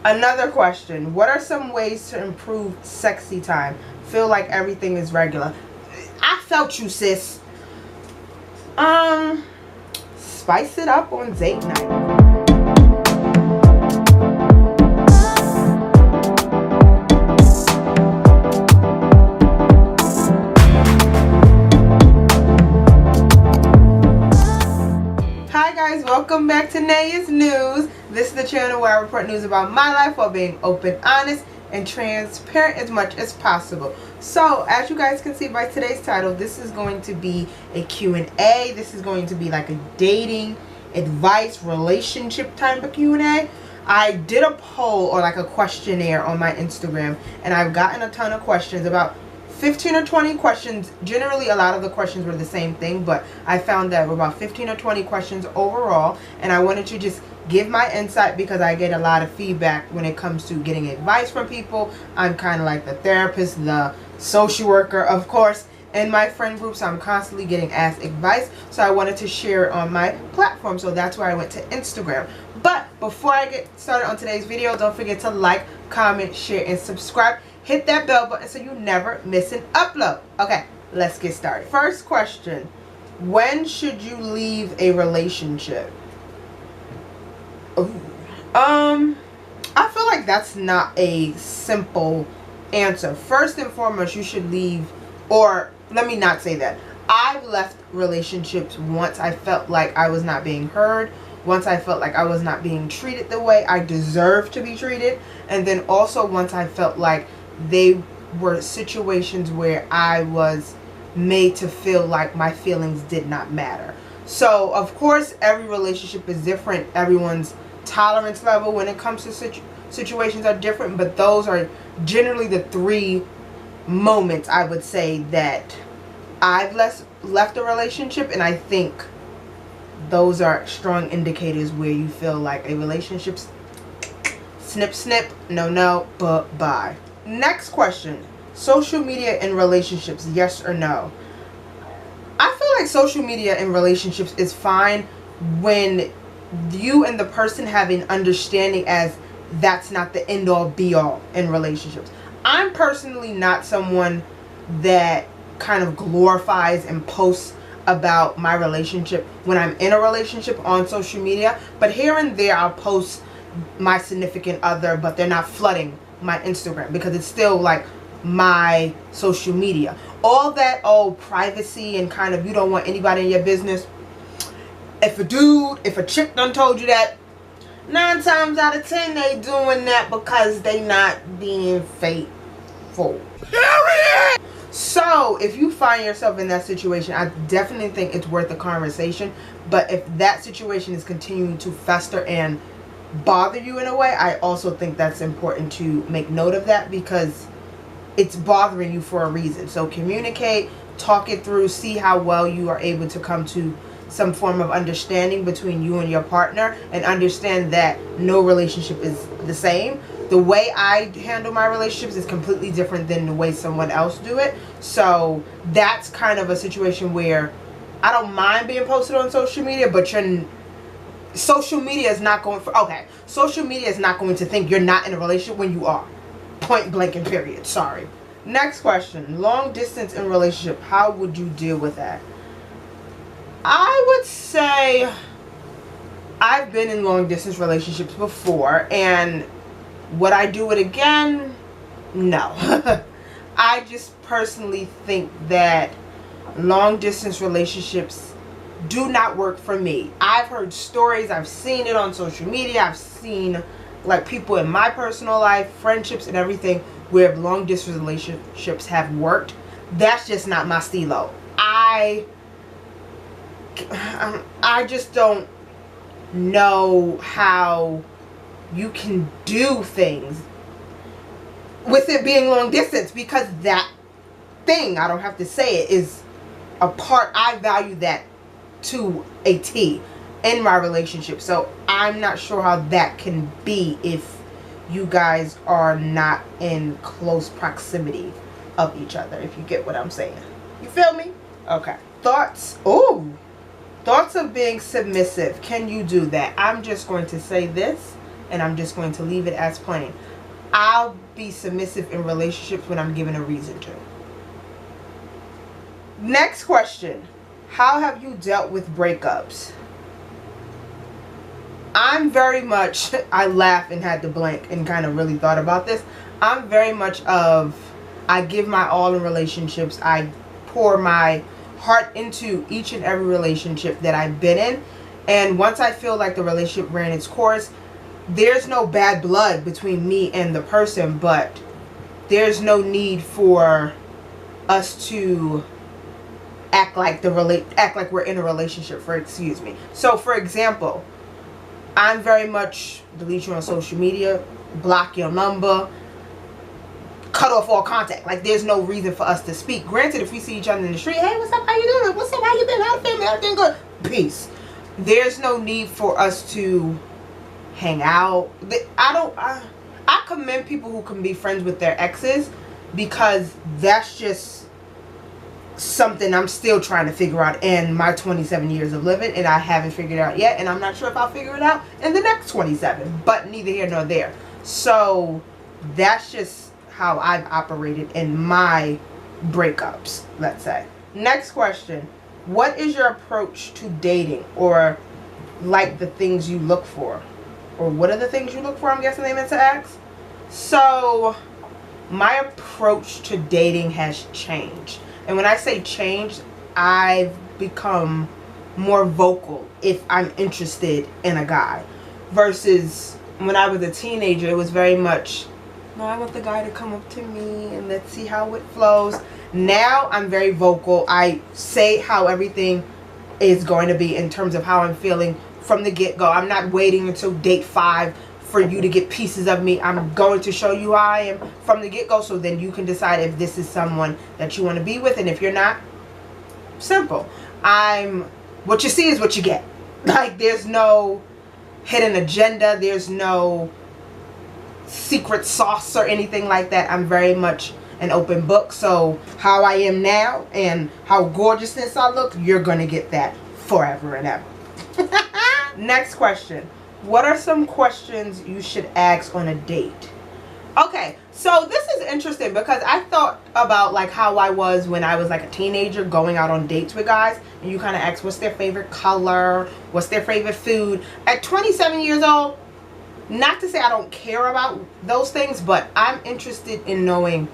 Another question. What are some ways to improve sexy time? Feel like everything is regular. I felt you, sis. Spice it up on date night. Hi guys, welcome back to Naya's News. This is the channel where I report news about my life while being open, honest, and transparent as much as possible. So, as you guys can see by today's title, this is going to be a Q&A. This is going to be like a dating, advice, relationship type of Q&A. I did a poll or like a questionnaire on my Instagram, and I've gotten a ton of questions, about 15 or 20 questions. Generally, a lot of the questions were the same thing, but I found that about 15 or 20 questions overall, and I wanted to just give my insight because I get a lot of feedback when it comes to getting advice from people. I'm kind of like the therapist, the social worker, of course, in my friend group, so I'm constantly getting asked advice, so I wanted to share it on my platform, so that's why I went to Instagram. But before I get started on today's video, don't forget to like, comment, share, and subscribe. Hit that bell button so you never miss an upload. Okay, let's get started. First question. When should you leave a relationship? Ooh. I feel like that's not a simple answer. First and foremost, you should leave, or let me not say that. I've left relationships once I felt like I was not being heard. Once I felt like I was not being treated the way I deserved to be treated. And then also once I felt like they were situations where I was made to feel like my feelings did not matter. So, of course, every relationship is different. Everyone's tolerance level when it comes to situations are different. But those are generally the three moments I would say that I've left a relationship. And I think those are strong indicators where you feel like a relationship's snip, snip, no, but bye. Next question. Social media in relationships, yes or no? I feel like social media in relationships is fine when you and the person have an understanding as that's not the end all be all in relationships. I'm personally not someone that kind of glorifies and posts about my relationship when I'm in a relationship on social media, but here and there I'll post my significant other, but they're not flooding my Instagram because it's still like my social media. All that privacy and kind of you don't want anybody in your business. If a chick done told you that, 9 times out of 10 they doing that because they not being faithful. Period. So if you find yourself in that situation, I definitely think it's worth a conversation. But if that situation is continuing to fester and bother you in a way, I also think that's important to make note of that because it's bothering you for a reason. So communicate, talk it through, see how well you are able to come to some form of understanding between you and your partner, and understand that no relationship is the same. The way I handle my relationships is completely different than the way someone else do it. So that's kind of a situation where I don't mind being posted on social media, but social media is not going social media is not going to think you're not in a relationship when you are. Point blank and period. Sorry. Next question. Long distance in relationship. How would you deal with that? I would say I've been in long distance relationships before, and would I do it again? No. I just personally think that long distance relationships do not work for me. I've heard stories, I've seen it on social media, I've seen like people in my personal life, friendships and everything where long distance relationships have worked. That's just not my stilo. I just don't know how you can do things with it being long distance, because that thing, I don't have to say it, is a part. I value that to a T in my relationship. So I'm not sure how that can be if you guys are not in close proximity of each other, if you get what I'm saying. You feel me? Okay. Thoughts? Thoughts of being submissive. Can you do that? I'm just going to say this. and I'm just going to leave it as plain. I'll be submissive in relationships when I'm given a reason to. Next question. How have you dealt with breakups? I'm very much, I laughed and had to blank and kind of really thought about this. I'm very much of, I give my all in relationships. I pour my heart into each and every relationship that I've been in. And once I feel like the relationship ran its course, there's no bad blood between me and the person, but there's no need for us to act like we're in a relationship, So for example, I'm very much delete you on social media, block your number, cut off all contact. Like, there's no reason for us to speak. Granted, if we see each other in the street, hey, what's up, how you doing? What's up, how you been? How the family? Everything good? Peace. There's no need for us to hang out. I commend people who can be friends with their exes, because that's just something I'm still trying to figure out in my 27 years of living, and I haven't figured it out yet, and I'm not sure if I'll figure it out in the next 27, but neither here nor there. So that's just how I've operated in my breakups, let's say. Next question. What is your approach to dating, or like the things you look for? Or what are the things you look for, I'm guessing they meant to ask. So my approach to dating has changed. And when I say changed, I've become more vocal if I'm interested in a guy. Versus when I was a teenager, it was very much, no, I want the guy to come up to me and let's see how it flows. Now I'm very vocal. I say how everything is going to be in terms of how I'm feeling from the get-go. I'm not waiting until date 5 for you to get pieces of me. I'm going to show you how I am from the get-go, so then you can decide if this is someone that you want to be with, and if you're not, simple. What you see is what you get. Like, there's no hidden agenda, there's no secret sauce or anything like that. I'm very much an open book. So how I am now and how gorgeousness I look, you're gonna get that forever and ever. Next question. What are some questions you should ask on a date? Okay, so this is interesting because I thought about like how I was when I was like a teenager going out on dates with guys, and you kind of ask what's their favorite color, what's their favorite food. At 27 years old, not to say I don't care about those things, but I'm interested in knowing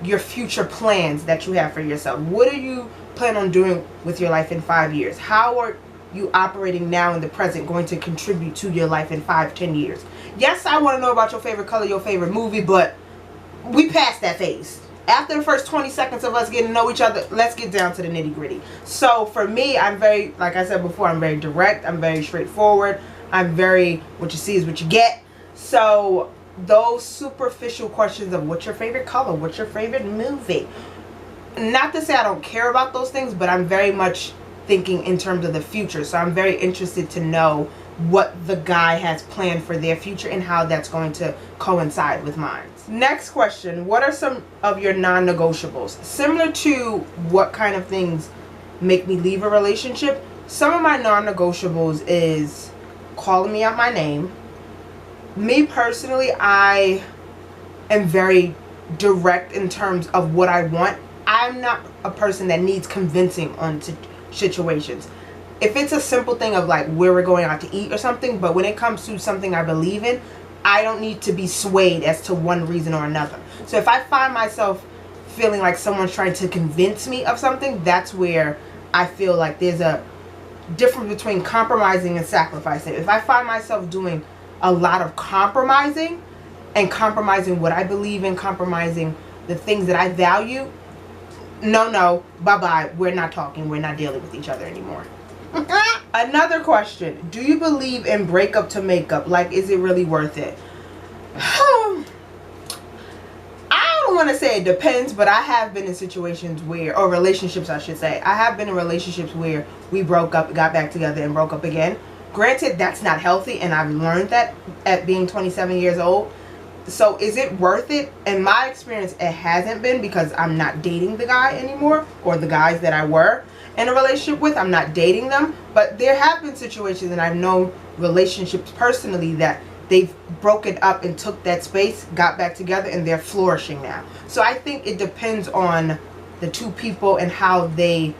your future plans that you have for yourself. What do you plan on doing with your life in 5 years? How are you operating now in the present going to contribute to your life in 5-10 years? Yes, I want to know about your favorite color, your favorite movie, but we passed that phase. After the first 20 seconds of us getting to know each other, let's get down to the nitty gritty. So for me, I'm very, like I said before, I'm very direct, I'm very straightforward, I'm very, what you see is what you get. So those superficial questions of what's your favorite color, what's your favorite movie, not to say I don't care about those things, but I'm very much thinking in terms of the future. So I'm very interested to know what the guy has planned for their future and how that's going to coincide with mine. Next question. What are some of your non-negotiables? Similar to what kind of things make me leave a relationship, some of my non-negotiables is calling me out my name. Me personally, I am very direct in terms of what I want. I'm not a person that needs convincing on situations. If it's a simple thing of like where we're going out to eat or something, but when it comes to something I believe in, I don't need to be swayed as to one reason or another. So if I find myself feeling like someone's trying to convince me of something, that's where I feel like there's a difference between compromising and sacrificing. If I find myself doing a lot of compromising and compromising what I believe in, compromising the things that I value, no, bye-bye, we're not talking, we're not dealing with each other anymore. Another question. Do you believe in breakup to makeup? Like, is it really worth it? I don't want to say it depends, but I have been in situations where, or relationships I should say, I have been in relationships where we broke up, got back together, and broke up again. Granted, that's not healthy, and I've learned that at being 27 years old. So is it worth it? In my experience, it hasn't been, because I'm not dating the guy anymore, or the guys that I were in a relationship with. I'm not dating them. But there have been situations, and I've known relationships personally that they've broken up and took that space, got back together, and they're flourishing now. So I think it depends on the two people and how they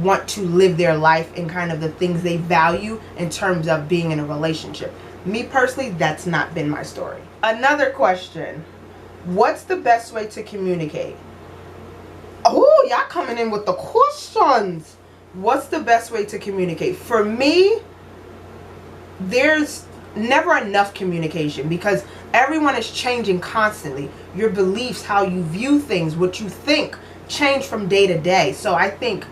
want to live their life and kind of the things they value in terms of being in a relationship. Me personally, that's not been my story. Another question. What's the best way to communicate? Oh, y'all coming in with the questions. What's the best way to communicate? For me, there's never enough communication because everyone is changing constantly. Your beliefs, how you view things, what you think, change from day to day. So I think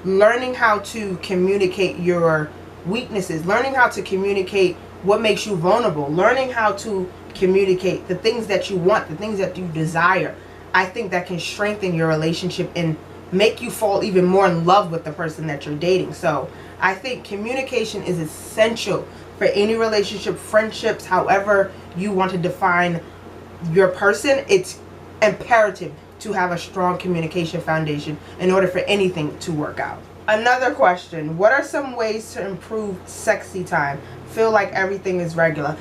learning how to communicate your weaknesses, learning how to communicate what makes you vulnerable, learning how to communicate the things that you want, the things that you desire, I think that can strengthen your relationship and make you fall even more in love with the person that you're dating. So I think communication is essential for any relationship, friendships, however you want to define your person. It's imperative to have a strong communication foundation in order for anything to work out. Another question. What are some ways to improve sexy time? Feel like everything is regular.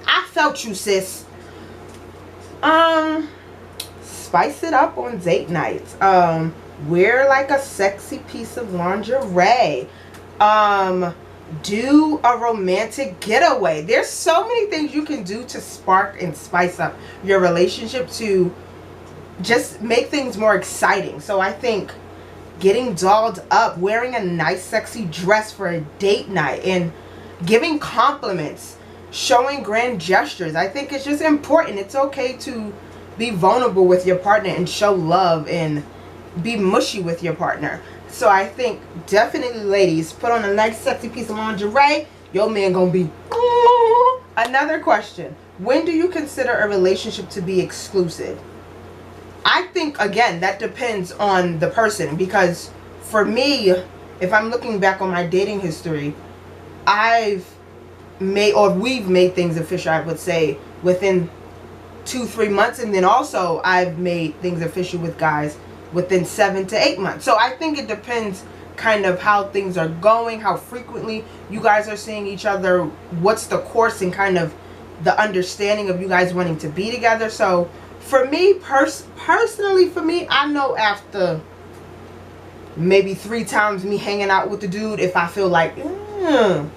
I felt you, sis. Spice it up on date nights. Wear like a sexy piece of lingerie. Do a romantic getaway. There's so many things you can do to spark and spice up your relationship to just make things more exciting. So I think getting dolled up, wearing a nice sexy dress for a date night, and giving compliments, showing grand gestures. I think it's just important. It's okay to be vulnerable with your partner and show love and be mushy with your partner. So I think definitely, ladies, put on a nice sexy piece of lingerie. Your man gonna be Another question. When do you consider a relationship to be exclusive? I think, again, that depends on the person, because for me, if I'm looking back on my dating history, we've made things official, I would say, within 2-3 months, and then also I've made things official with guys within 7 to 8 months. So I think it depends kind of how things are going, how frequently you guys are seeing each other, what's the course and kind of the understanding of you guys wanting to be together. So for me, personally, for me, I know after maybe 3 times me hanging out with the dude, if I feel like you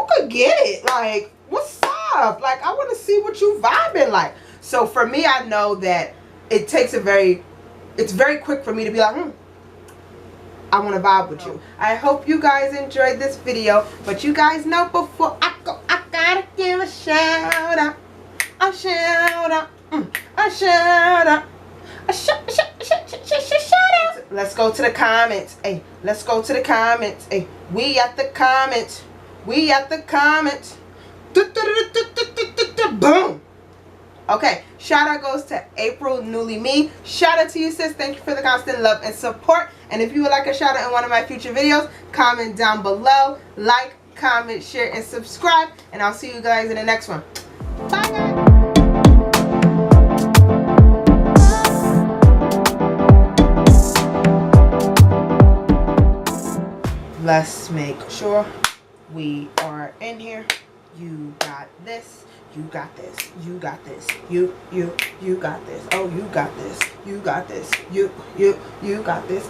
could get it, like, what's up, like, I want to see what you vibing like. So for me, I know that it takes it's very quick for me to be like, I want to vibe with you. I hope you guys enjoyed this video, but you guys know before I go, I gotta give a shout out, a shout out, a shout out, a shout out. Let's go to the comments. Hey, let's go to the comments. Hey, we at the comments. We at the comments. Boom. Okay, shout out goes to April Newly Me. Shout out to you, sis. Thank you for the constant love and support. And if you would like a shout out in one of my future videos, comment down below. Like, comment, share, and subscribe. And I'll see you guys in the next one. Bye, guys. Let's make sure we are in here. You got this. You got this. You got this. You got this. Oh, you got this. You got this. You got this.